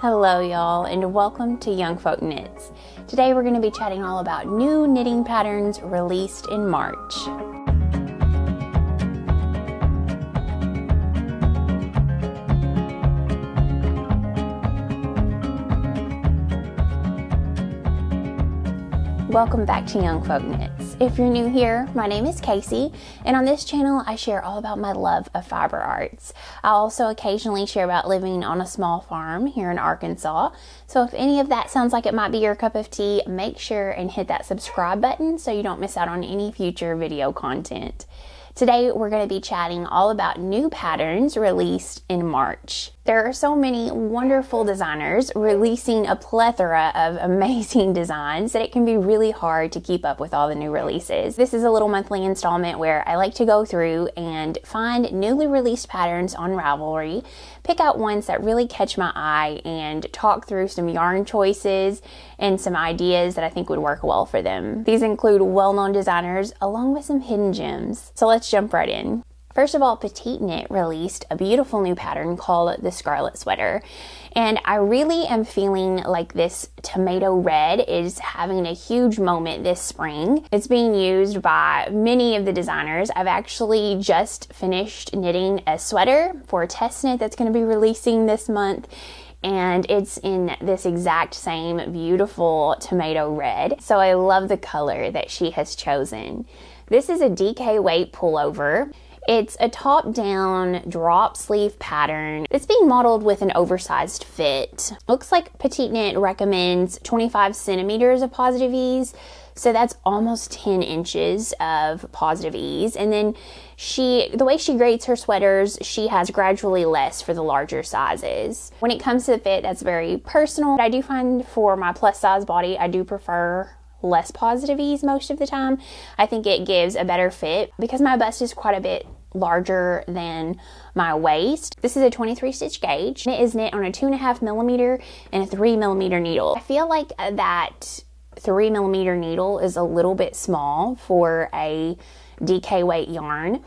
Hello y'all, and welcome to YoungFolkKnits. Today we're going to be chatting all about new knitting patterns released in March. Welcome back to YoungFolkKnits. If you're new here, my name is Casey, and on this channel I share all about my love of fiber arts. I also occasionally share about living on a small farm here in Arkansas, so if any of that sounds like it might be your cup of tea, make sure and hit that subscribe button so you don't miss out on any future video content. Today we're going to be chatting all about new patterns released in March. There are so many wonderful designers releasing a plethora of amazing designs that it can be really hard to keep up with all the new releases. This is a little monthly installment where I like to go through and find newly released patterns on Ravelry, pick out ones that really catch my eye, and talk through some yarn choices and some ideas that I think would work well for them. These include well-known designers along with some hidden gems. So let's jump right in. First of all, Petite released a beautiful new pattern called the Scarlet Sweater, and I really am feeling like this tomato red is having a huge moment this spring. It's being used by many of the designers. I've actually just finished knitting a sweater for a test knit that's going to be releasing this month, and it's in this exact same beautiful tomato red. So I love the color that she has chosen. This is a DK weight pullover. It's a top-down drop sleeve pattern. It's being modeled with an oversized fit. Looks like Petite Knit recommends 25 centimeters of positive ease, so that's almost 10 inches of positive ease. And then the way she grades her sweaters, she has gradually less for the larger sizes. When it comes to the fit, that's very personal. I do find for my plus size body, I do prefer less positive ease most of the time. I think it gives a better fit because my bust is quite a bit larger than my waist. This is a 23 stitch gauge. It is knit on a 2.5 millimeter and a 3 millimeter needle. I feel like that 3 millimeter needle is a little bit small for a DK weight yarn.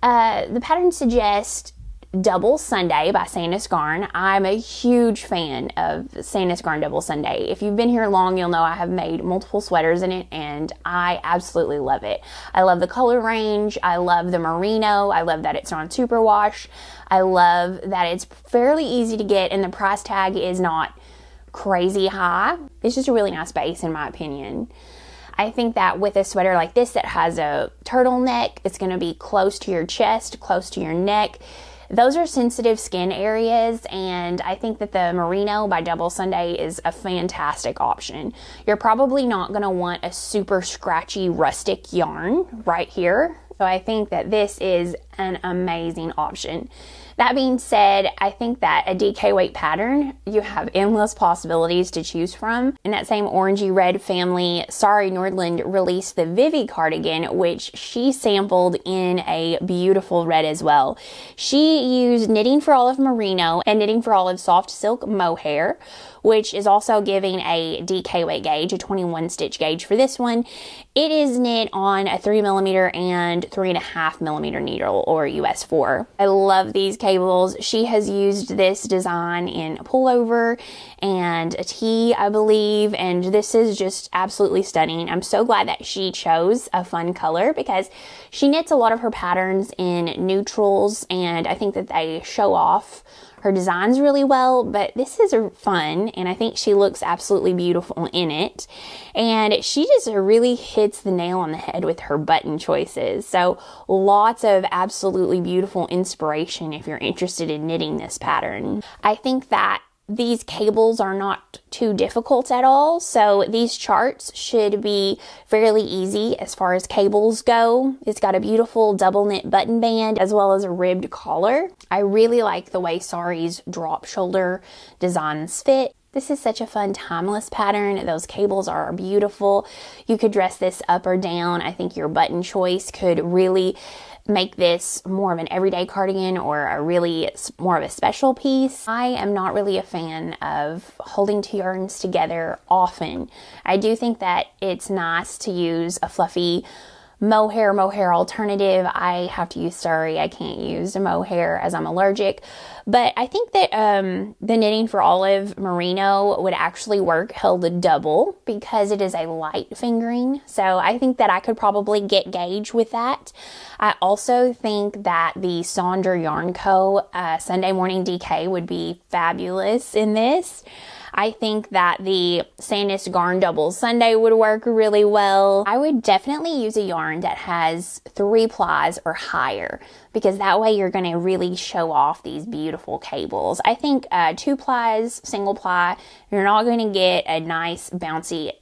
The pattern suggests Double Sunday by Santa's Garn. I'm a huge fan of Santa's Garn Double Sunday. If you've been here long, you'll know I have made multiple sweaters in it, and I absolutely love it. I love the color range. I love the merino. I love that it's on superwash. I love that it's fairly easy to get, and the price tag is not crazy high. It's just a really nice base in my opinion. I think that with a sweater like this that has a turtleneck, it's going to be close to your chest, close to your neck. Those are sensitive skin areas, and I think that the merino by Double Sunday is a fantastic option. You're probably not going to want a super scratchy rustic yarn right here, so I think that this is an amazing option. That being said, I think that a DK weight pattern, you have endless possibilities to choose from. In that same orangey red family, Sari Nordlund released the Vivi cardigan, which she sampled in a beautiful red as well. She used Knitting for Olive merino and Knitting for Olive soft silk mohair, which is also giving a DK weight gauge, a 21 stitch gauge for this one. It is knit on a 3 millimeter and 3.5 millimeter needle, or US 4. I love these cables. She has used this design in Pullover and a tee, I believe, and this is just absolutely stunning. I'm so glad that she chose a fun color because she knits a lot of her patterns in neutrals, and I think that they show off her designs really well, but this is fun, and I think she looks absolutely beautiful in it. And she just really hits the nail on the head with her button choices. So lots of absolutely beautiful inspiration if you're interested in knitting this pattern. I think that these cables are not too difficult at all, so these charts should be fairly easy as far as cables go. It's got a beautiful double knit button band as well as a ribbed collar. I really like the way Sari's drop shoulder designs fit. This is such a fun timeless pattern. Those cables are beautiful. You could dress this up or down. I think your button choice could really make this more of an everyday cardigan or more of a special piece. I am not really a fan of holding two yarns together often. I do think that it's nice to use a fluffy mohair alternative, I have to use Sari. I can't use mohair as I'm allergic. But I think that the Knitting for Olive Merino would actually work held double because it is a light fingering. So I think that I could probably get Gauge with that. I also think that the Sonder Yarn Co. Sunday Morning DK would be fabulous in this. I think that the Sandnes Garn Double Sunday would work really well. I would definitely use a yarn that has 3 plies or higher, because that way you're going to really show off these beautiful cables. I think 2 plies, single ply, you're not going to get a nice bouncy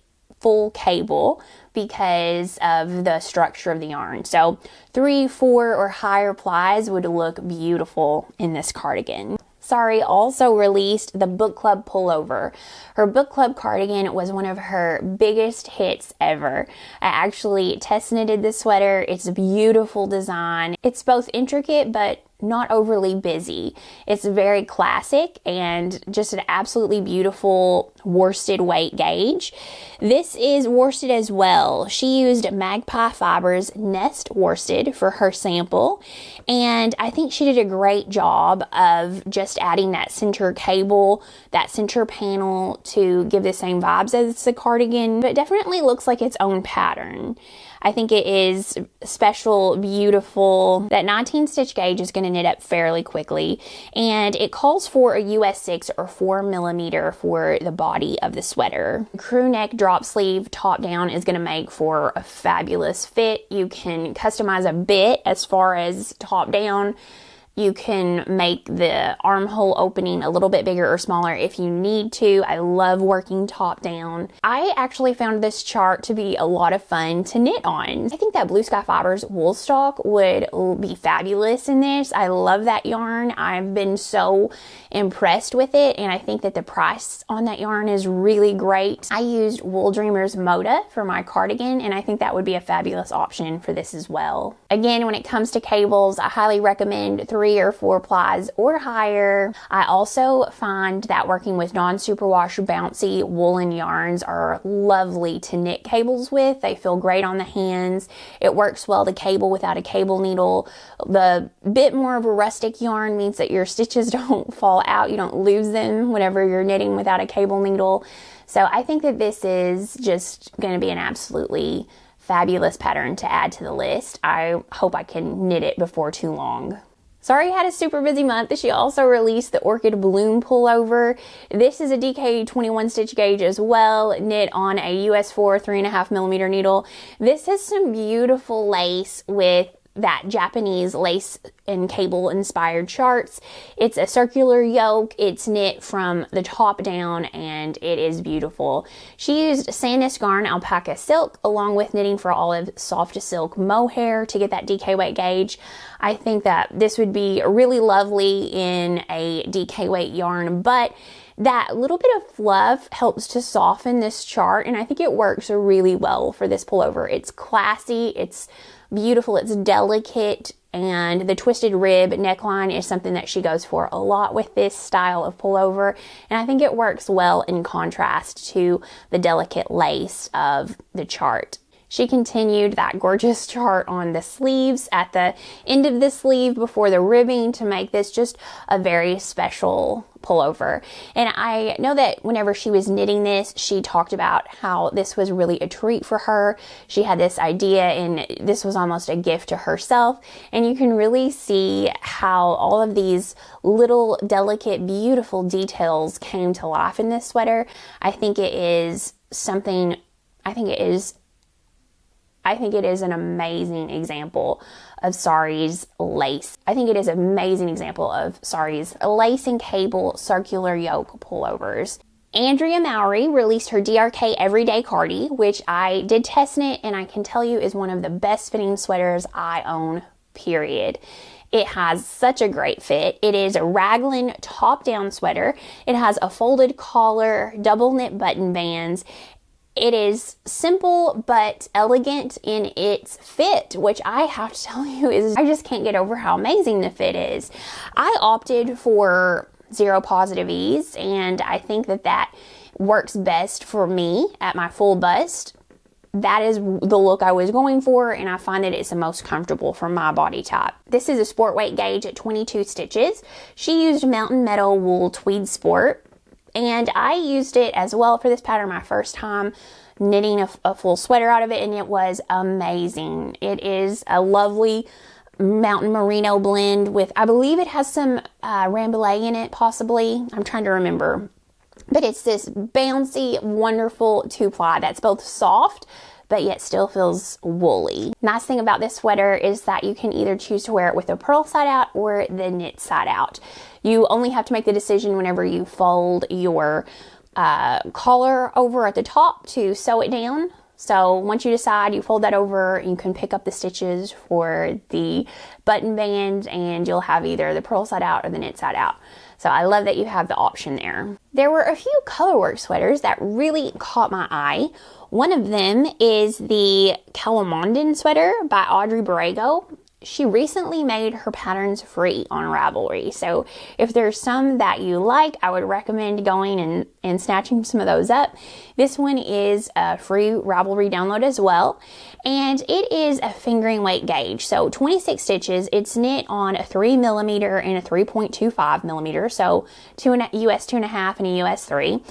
full cable because of the structure of the yarn. So 3, 4, or higher plies would look beautiful in this cardigan. Sari also released the Book Club Pullover. Her Book Club cardigan was one of her biggest hits ever. I actually test knitted this sweater. It's a beautiful design. It's both intricate but not overly busy. It's very classic and just an absolutely beautiful worsted weight gauge. This is worsted as well. She used Magpie Fibers Nest Worsted for her sample, and I think she did a great job of just adding that center cable, that center panel to give the same vibes as the cardigan, but it definitely looks like its own pattern. I think it is special, beautiful. That 19 stitch gauge is going to knit up fairly quickly, and it calls for a US 6 or 4 millimeter for the body of the sweater. Crew neck drop sleeve top down is going to make for a fabulous fit. You can customize a bit as far as top down. You can make the armhole opening a little bit bigger or smaller if you need to. I love working top down. I actually found this chart to be a lot of fun to knit on. I think that Blue Sky Fibers wool stock would be fabulous in this. I love that yarn. I've been so impressed with it, and I think that the price on that yarn is really great. I used Wool Dreamers Moda for my cardigan, and I think that would be a fabulous option for this as well. Again, when it comes to cables, I highly recommend 3 or 4 plies or higher. I also find that working with non-superwash bouncy woolen yarns are lovely to knit cables with. They feel great on the hands. It works well to cable without a cable needle. The bit more of a rustic yarn means that your stitches don't fall out. You don't lose them whenever you're knitting without a cable needle. So I think that this is just going to be an absolutely fabulous pattern to add to the list. I hope I can knit it before too long. Sari had a super busy month. She also released the Orchid Bloom Pullover. This is a DK 21 stitch gauge as well, knit on a US 4 3.5 millimeter needle. This has some beautiful lace with that Japanese lace and cable inspired charts. It's a circular yoke. It's knit from the top down, and it is beautiful. She used Sandnes Garn Alpaca Silk along with Knitting for Olive Soft Silk Mohair to get that DK weight gauge. I think that this would be really lovely in a DK weight yarn, but that little bit of fluff helps to soften this chart, and I think it works really well for this pullover. It's classy, it's beautiful, it's delicate, and the twisted rib neckline is something that she goes for a lot with this style of pullover, and I think it works well in contrast to the delicate lace of the chart. She continued that gorgeous chart on the sleeves at the end of the sleeve before the ribbing to make this just a very special pullover. And I know that whenever she was knitting this, she talked about how this was really a treat for her. She had this idea and this was almost a gift to herself. And you can really see how all of these little delicate, beautiful details came to life in this sweater. I think it is an amazing example of Sari's lace. I think it is an amazing example of Sari's lace and cable circular yoke pullovers. Andrea Mowry released her DRK Everyday Cardi, which I did test knit, and I can tell you is one of the best fitting sweaters I own, period. It has such a great fit. It is a raglan top-down sweater. It has a folded collar, double knit button bands. It is simple but elegant in its fit, which I have to tell you is, I just can't get over how amazing the fit is. I opted for zero positive ease, and I think that that works best for me at my full bust. that is the look I was going for, and I find that it's the most comfortable for my body type. This is a sport weight gauge at 22 stitches. She used Mountain Meadow Wool Tweed Sport, and I used it as well for this pattern my first time knitting a full sweater out of it, and it was amazing. It is a lovely mountain merino blend with, I believe it has some rambouillet in it, possibly. I'm trying to remember. But it's this bouncy, wonderful 2-ply that's both soft, but yet still feels woolly. Nice thing about this sweater is that you can either choose to wear it with the purl side out or the knit side out. You only have to make the decision whenever you fold your collar over at the top to sew it down. So once you decide, you fold that over, you can pick up the stitches for the button band, and you'll have either the purl side out or the knit side out. So I love that you have the option there. There were a few colorwork sweaters that really caught my eye. One of them is the Calamondin sweater by Audrey Borrego. She recently made her patterns free on Ravelry. So if there's some that you like, I would recommend going and snatching some of those up. This one is a free Ravelry download as well. And it is a fingering weight gauge. So 26 stitches. It's knit on a 3mm and a 3.25mm. So US 2.5 and a US 3.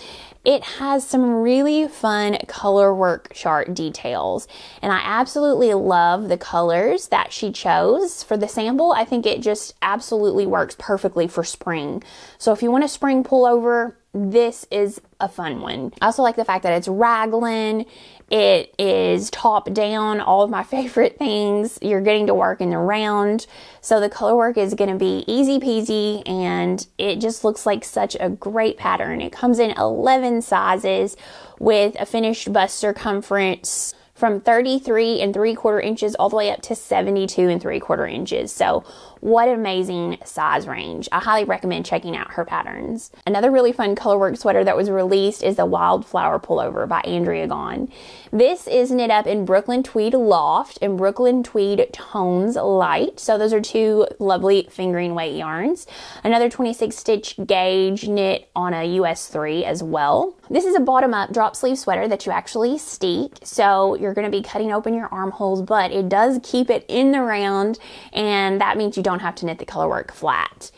It has some really fun color work chart details, and I absolutely love the colors that she chose for the sample. I think it just absolutely works perfectly for spring. So if you want a spring pullover, this is a fun one. I also like the fact that it's raglan. It is top down, all of my favorite things. You're getting to work in the round. So the color work is going to be easy peasy, and it just looks like such a great pattern. It comes in 11 sizes with a finished bust circumference from 33 3/4 inches all the way up to 72 3/4 inches. So what an amazing size range. I highly recommend checking out her patterns. Another really fun colorwork sweater that was released is the Wildflower Pullover by Andrea Gaughan. This is knit up in Brooklyn Tweed Loft and Brooklyn Tweed Tones Light. So those are two lovely fingering weight yarns. Another 26 stitch gauge knit on a US 3 as well. This is a bottom up drop sleeve sweater that you actually steek. So you're going to be cutting open your armholes, but it does keep it in the round, and that means you don't have to knit the colorwork flat.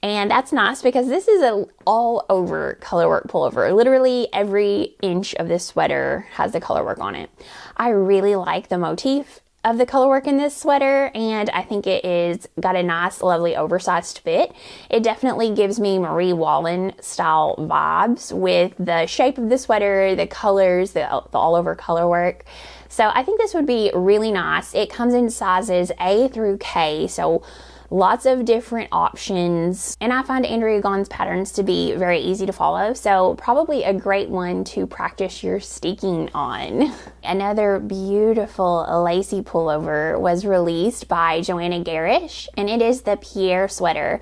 And that's nice because this is an all over colorwork pullover. Literally every inch of this sweater has the colorwork on it. I really like the motif of the colorwork in this sweater, and I think it is got a nice, lovely, oversized fit. It definitely gives me Marie Wallen style vibes with the shape of the sweater, the colors, the all over colorwork. So I think this would be really nice. It comes in sizes A through K, so lots of different options, and I find Andrea Gaughan's patterns to be very easy to follow, so probably a great one to practice your steeking on. Another beautiful Lacy pullover was released by Joanna Garish, and it is the Pierre Sweater.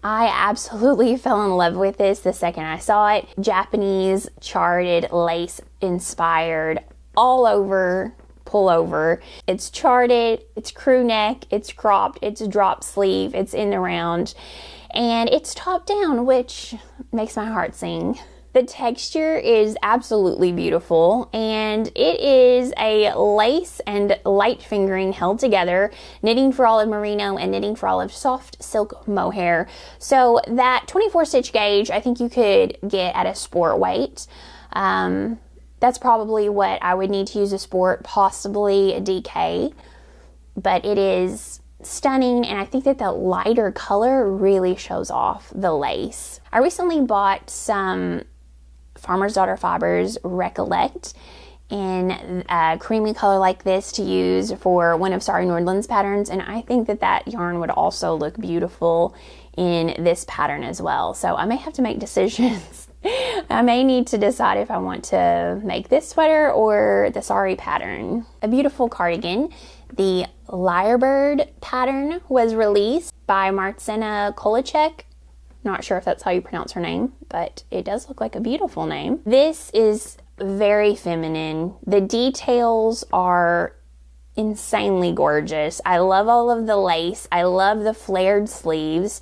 I absolutely fell in love with this the second I saw it. Japanese charted lace inspired all over pullover. It's charted, it's crew neck, it's cropped, it's a drop sleeve, it's in the round, and it's top down, which makes my heart sing. The texture is absolutely beautiful, and it is a lace and light fingering held together, knitting for all of merino and knitting for all of soft silk mohair. So that 24 stitch gauge, I think you could get at a sport weight. That's probably what I would need to use a sport, possibly a DK, but it is stunning, and I think that the lighter color really shows off the lace. I recently bought some Farmer's Daughter Fibers Recollect in a creamy color like this to use for one of Sari Nordlund's patterns, and I think that that yarn would also look beautiful in this pattern as well. So I may have to make decisions. I may need to decide if I want to make this sweater or the Sari pattern. A beautiful cardigan. The Lyrebird pattern was released by Marzena Kołaczek. Not sure if that's how you pronounce her name, but it does look like a beautiful name. This is very feminine. The details are insanely gorgeous. I love all of the lace. I love the flared sleeves.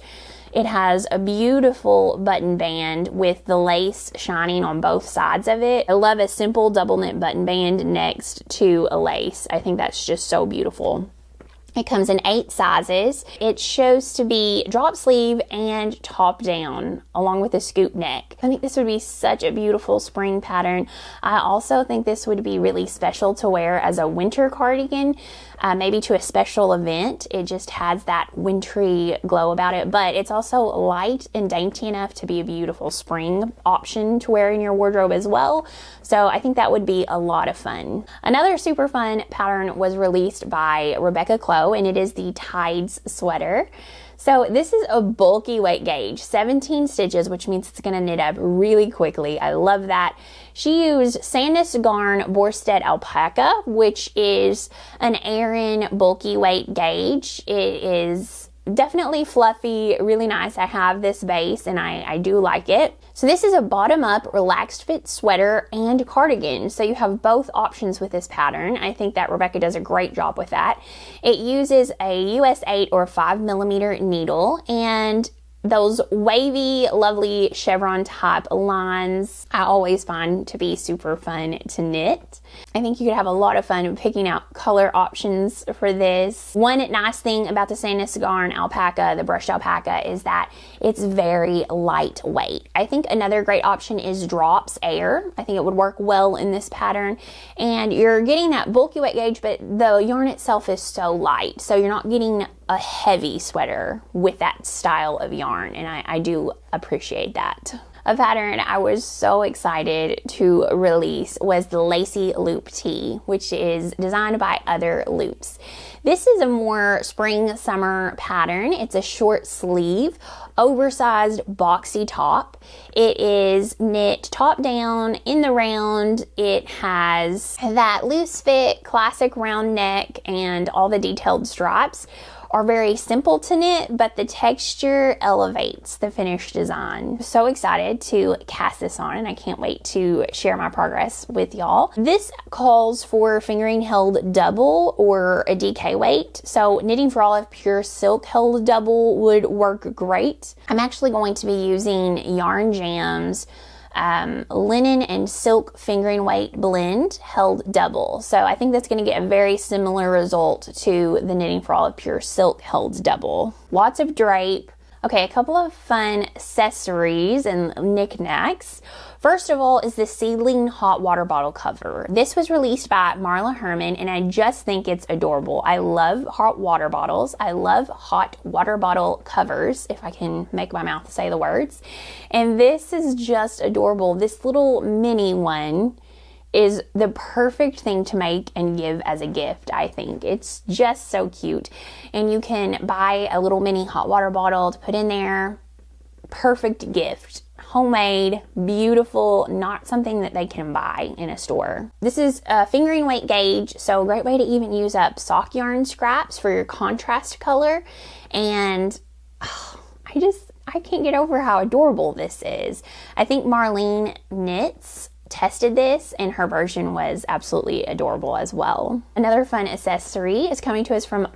It has a beautiful button band with the lace shining on both sides of it. I love a simple double knit button band next to a lace. I think that's just so beautiful. It comes in 8 sizes. It shows to be drop sleeve and top down along with a scoop neck. I think this would be such a beautiful spring pattern. I also think this would be really special to wear as a winter cardigan, maybe to a special event. It just has that wintry glow about it, but it's also light and dainty enough to be a beautiful spring option to wear in your wardrobe as well. So I think that would be a lot of fun. Another super fun pattern was released by Clow, and it is the Tydes sweater. So this is a bulky weight gauge, 17 stitches, which means it's gonna knit up really quickly. I love that. She used Sandnes Garn Borsted Alpaca, which is an Aran bulky weight gauge. It is definitely fluffy, really nice. I have this base and I do like it. So this is a bottom-up relaxed fit sweater and cardigan. So you have both options with this pattern. I think that Rebecca does a great job with that. It uses a US 8 or 5mm needle, and those wavy, lovely chevron type lines I always find to be super fun to knit. I think you could have a lot of fun picking out color options for this. One nice thing about the Sandnes Garn alpaca, the brushed alpaca, is that it's very lightweight. I think another great option is Drops Air. I think it would work well in this pattern. And you're getting that bulky weight gauge, but the yarn itself is so light, so you're not getting a heavy sweater with that style of yarn, and I do appreciate that. A pattern I was so excited to release was the Lacy Loop Tee, which is designed by Other Loops. This is a more spring summer pattern. It's a short sleeve, oversized boxy top. It is knit top down in the round. It has that loose fit, classic round neck, and all the detailed stripes are very simple to knit, but the texture elevates the finished design. So excited to cast this on, and I can't wait to share my progress with y'all. This calls for fingering held double or a DK weight. So knitting for all of pure silk held double would work great. I'm actually going to be using Yarn Jam's linen and silk fingering weight blend held double. So I think that's going to get a very similar result to the Knitting for All of Pure Silk held double. Lots of drape. Okay, a couple of fun accessories and knickknacks. First of all is the Seedling hot water bottle cover. This was released by Marla Herman, and I just think it's adorable. I love hot water bottles. I love hot water bottle covers, if I can make my mouth say the words. And this is just adorable. This little mini one is the perfect thing to make and give as a gift, I think. It's just so cute. And you can buy a little mini hot water bottle to put in there. Perfect gift. Homemade, beautiful, not something that they can buy in a store. This is a fingering weight gauge, so a great way to even use up sock yarn scraps for your contrast color. And I can't get over how adorable this is. I think Marlene Knits tested this, and her version was absolutely adorable as well. Another fun accessory is coming to us from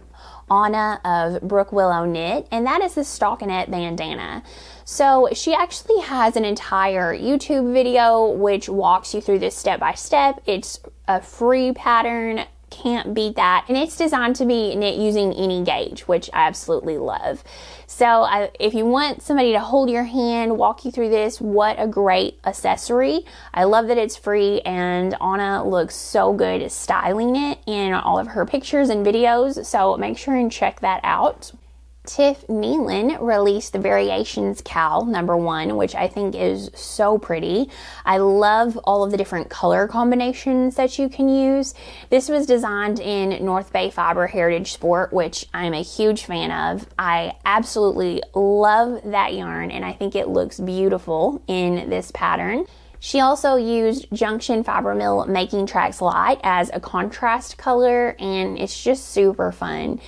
Anna of Brookwillow Knit, and that is the Stockinette bandana. So she actually has an entire YouTube video which walks you through this step by step. It's a free pattern, can't beat that, and it's designed to be knit using any gauge, which I absolutely love. So if you want somebody to hold your hand, walk you through this, what a great accessory. I love that it's free, and Anna looks so good styling it in all of her pictures and videos, so make sure and check that out. Tiff Nealon released the Variations Cowl #1, which I think is so pretty. I love all of the different color combinations that you can use. This was designed in North Bay Fiber Heritage Sport, which I'm a huge fan of. I absolutely love that yarn, and I think it looks beautiful in this pattern. She also used Junction Fiber Mill Making Tracks Light as a contrast color, and it's just super fun.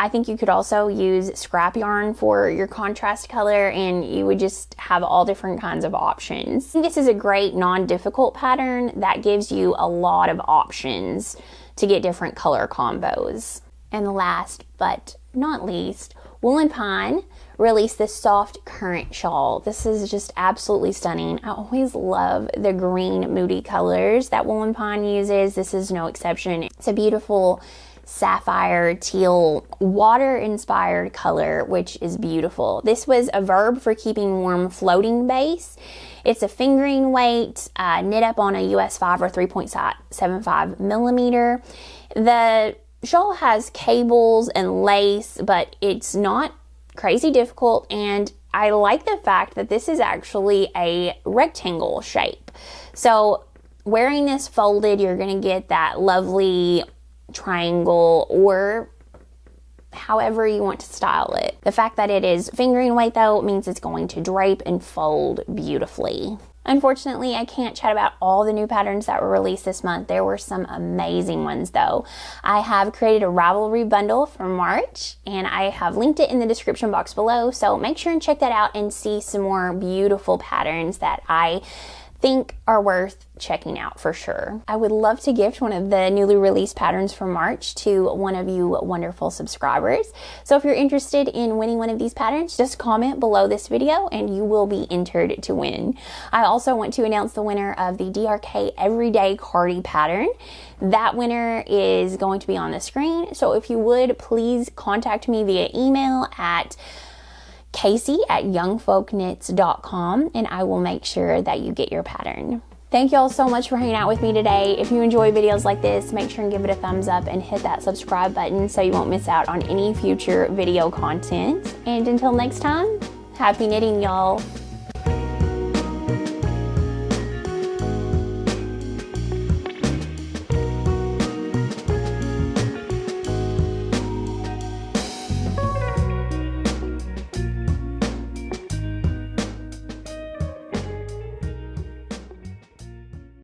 I think you could also use scrap yarn for your contrast color, and you would just have all different kinds of options. I think this is a great non-difficult pattern that gives you a lot of options to get different color combos. And last but not least Woolen Pine released this soft currant shawl. This is just absolutely stunning. I always love the green moody colors that Woolen Pine uses. This is no exception. It's a beautiful sapphire teal water inspired color, which is beautiful. This was a Verb for Keeping Warm floating base. It's a fingering weight, knit up on a US 5 or 3.75 millimeter. The shawl has cables and lace, but it's not crazy difficult, and I like the fact that this is actually a rectangle shape. So wearing this folded, you're going to get that lovely triangle, or however you want to style it. The fact that it is fingering weight though means it's going to drape and fold beautifully. Unfortunately, I can't chat about all the new patterns that were released this month. There were some amazing ones though. I have created a Ravelry bundle for March, and I have linked it in the description box below, so make sure and check that out and see some more beautiful patterns that I think are worth checking out for sure. I would love to gift one of the newly released patterns from March to one of you wonderful subscribers. So if you're interested in winning one of these patterns, just comment below this video and you will be entered to win. I also want to announce the winner of the DRK Everyday Cardi pattern. That winner is going to be on the screen. So if you would, please contact me via email at Casey@YoungFolkKnits.com, and I will make sure that you get your pattern. Thank you all so much for hanging out with me today. If you enjoy videos like this, make sure and give it a thumbs up and hit that subscribe button so you won't miss out on any future video content. And until next time, happy knitting, y'all.